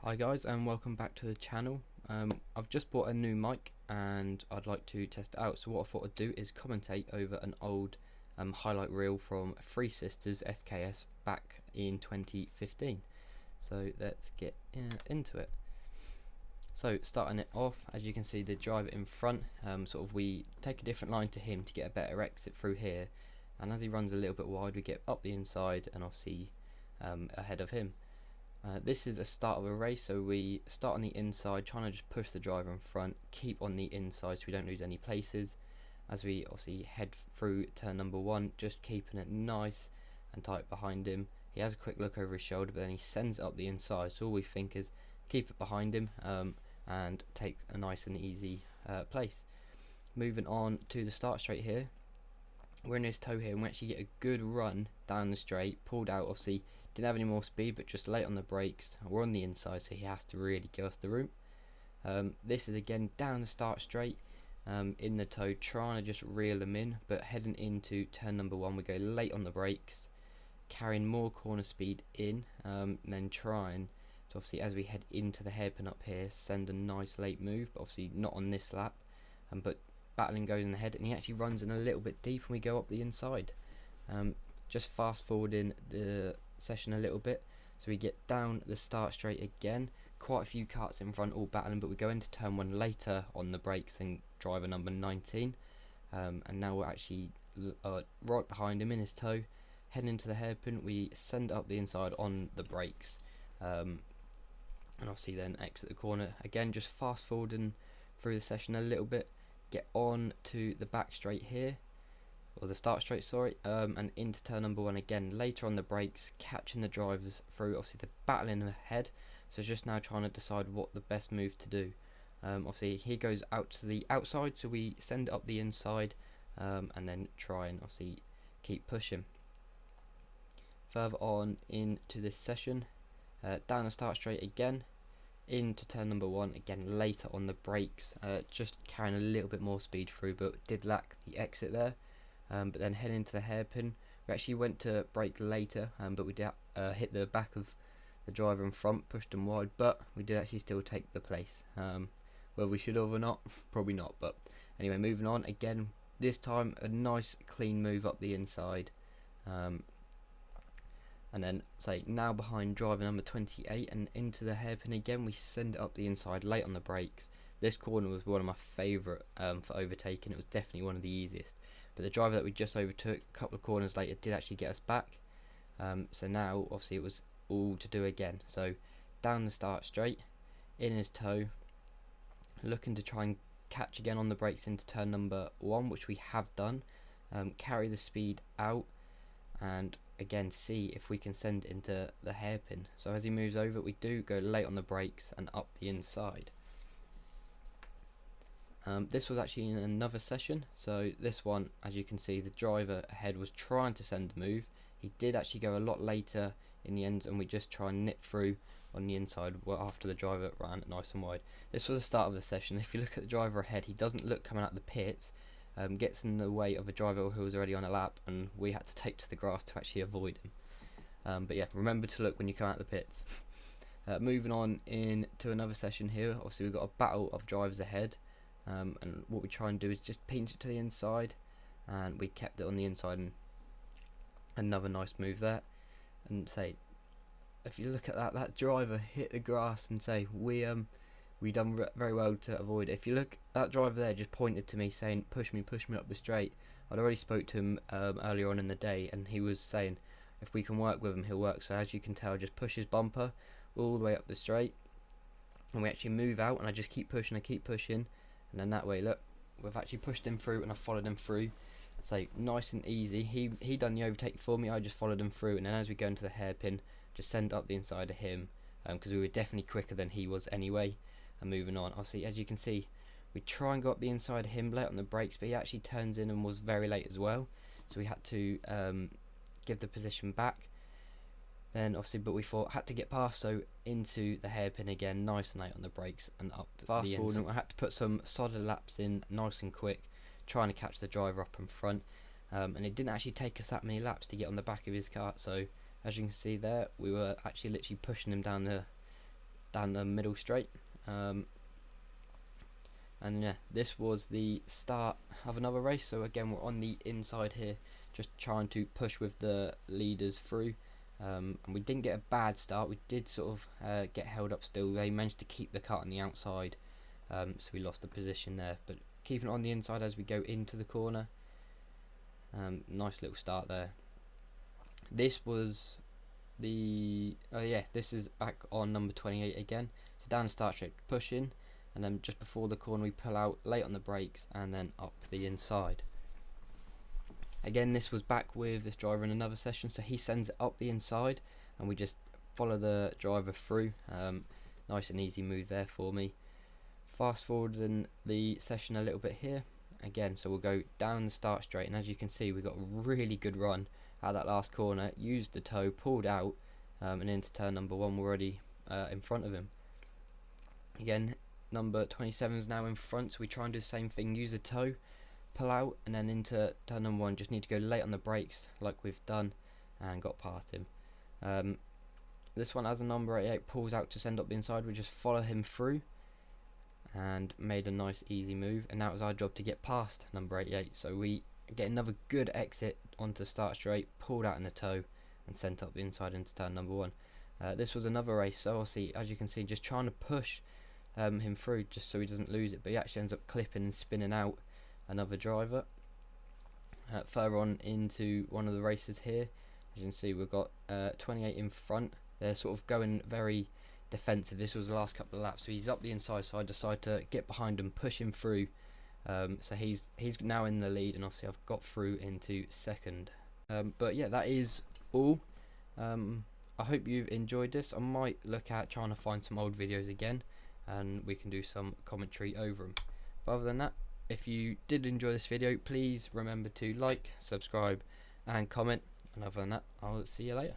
Hi guys, and welcome back to the channel. I've just bought a new mic and I'd like to test it out. So what I thought I'd do is commentate over an old highlight reel from Three Sisters FKS back in 2015. So let's get into it. So starting it off, as you can see the driver in front, we take a different line to him to get a better exit through here, and as he runs a little bit wide we get up the inside and obviously ahead of him. This is a start of a race, so we start on the inside, trying to just push the driver in front, keep on the inside so we don't lose any places. As we obviously head through turn number 1, just keeping it nice and tight behind him. He has a quick look over his shoulder, but then he sends it up the inside, so all we think is keep it behind him and take a nice and easy place. Moving on to the start straight here, we're in his toe here and we actually get a good run down the straight, pulled out, obviously didn't have any more speed but just late on the brakes. We're on the inside, so he has to really give us the room. This is again down the start straight, in the toe, trying to just reel them in, but heading into turn number 1 we go late on the brakes, carrying more corner speed in, and then trying to obviously, as we head into the hairpin up here, send a nice late move, but obviously not on this lap, but battling goes in the head and he actually runs in a little bit deep and we go up the inside. Just fast forwarding the session a little bit, so we get down the start straight again, quite a few karts in front all battling, but we go into turn 1 later on the brakes than driver number 19, and now we're actually right behind him in his toe, heading into the hairpin. We send up the inside on the brakes, and obviously then exit the corner again, just fast forwarding through the session a little bit, get on to the back straight here, or the start straight, sorry, and into turn number 1 again, later on the brakes, catching the drivers through, obviously the battling ahead, so just now trying to decide what the best move to do. Obviously he goes out to the outside, so we send it up the inside, and then try and obviously keep pushing. Further on into this session, down the start straight again, into turn number 1 again, later on the brakes, just carrying a little bit more speed through, but did lack the exit there. But then heading into the hairpin, we actually went to brake later, but we did hit the back of the driver in front, pushed him wide, but we did actually still take the place. Whether we should have or not, probably not, but anyway, moving on again, this time a nice clean move up the inside, and then say now behind driver number 28 and into the hairpin again, we send it up the inside late on the brakes. This corner was one of my favourite for overtaking. It was definitely one of the easiest, but the driver that we just overtook a couple of corners later did actually get us back, so now obviously it was all to do again. So down the start straight, in his toe, looking to try and catch again on the brakes into turn number 1, which we have done, carry the speed out and again see if we can send it into the hairpin. So as he moves over, we do go late on the brakes and up the inside. This was actually in another session, so this one, as you can see, the driver ahead was trying to send a move. He did actually go a lot later in the end, and we just try and nip through on the inside after the driver ran nice and wide. This was the start of the session. If you look at the driver ahead, he doesn't look coming out the pits, gets in the way of a driver who was already on a lap, and we had to take to the grass to actually avoid him. But yeah, remember to look when you come out the pits. Moving on into another session here, obviously we've got a battle of drivers ahead. And what we try and do is just pinch it to the inside, and we kept it on the inside, and another nice move there. And say, if you look at that driver hit the grass, and say we done very well to avoid it. If you look, that driver there just pointed to me saying push me up the straight. I'd already spoke to him earlier on in the day, and he was saying if we can work with him, he'll work. So as you can tell, just push his bumper all the way up the straight, and we actually move out, and I just keep pushing, and then that way, look, we've actually pushed him through and I followed him through. So nice and easy. He done the overtake for me, I just followed him through, and then as we go into the hairpin, just send up the inside of him, because we were definitely quicker than he was anyway. And moving on, obviously as you can see, we try and go up the inside of him late on the brakes, but he actually turns in and was very late as well, so we had to give the position back. Then obviously, but we thought had to get past, so into the hairpin again, nice and late on the brakes and up fast the forward. I had to put some solid laps in, nice and quick, trying to catch the driver up in front, and it didn't actually take us that many laps to get on the back of his kart. So as you can see there, we were actually literally pushing him down the down the middle straight. And yeah, this was the start of another race. So again, we're on the inside here, just trying to push with the leaders through. And we didn't get a bad start. We did sort of get held up still. They managed to keep the cut on the outside, so we lost the position there. But keeping it on the inside as we go into the corner. Nice little start there. This was the this is back on number 28 again. So down the start straight, push in, and then just before the corner we pull out late on the brakes and then up the inside. Again, this was back with this driver in another session, so he sends it up the inside and we just follow the driver through. Nice and easy move there for me. Fast forward in the session a little bit here again, so we'll go down the start straight, and as you can see we got a really good run out that last corner, used the toe, pulled out, and into turn number 1 we're already in front of him. Again, number 27 is now in front, so we try and do the same thing, use a toe, pull out, and then into turn number 1 just need to go late on the brakes like we've done and got past him. This one, as a number 88 pulls out to send up the inside, we just follow him through and made a nice easy move, and now it was our job to get past number 88. So we get another good exit onto start straight, pulled out in the toe and sent up the inside into turn number 1. This was another race, so obviously as you can see just trying to push him through just so he doesn't lose it, but he actually ends up clipping and spinning out another driver. Further on into one of the races here, as you can see we've got 28 in front. They're sort of going very defensive. This was the last couple of laps, so he's up the inside, so I decide to get behind him, push him through. So he's now in the lead, and obviously I've got through into second. But yeah, that is all. I hope you've enjoyed this. I might look at trying to find some old videos again, and we can do some commentary over them. But other than that, if you did enjoy this video, please remember to like, subscribe and comment, and other than that, I'll see you later.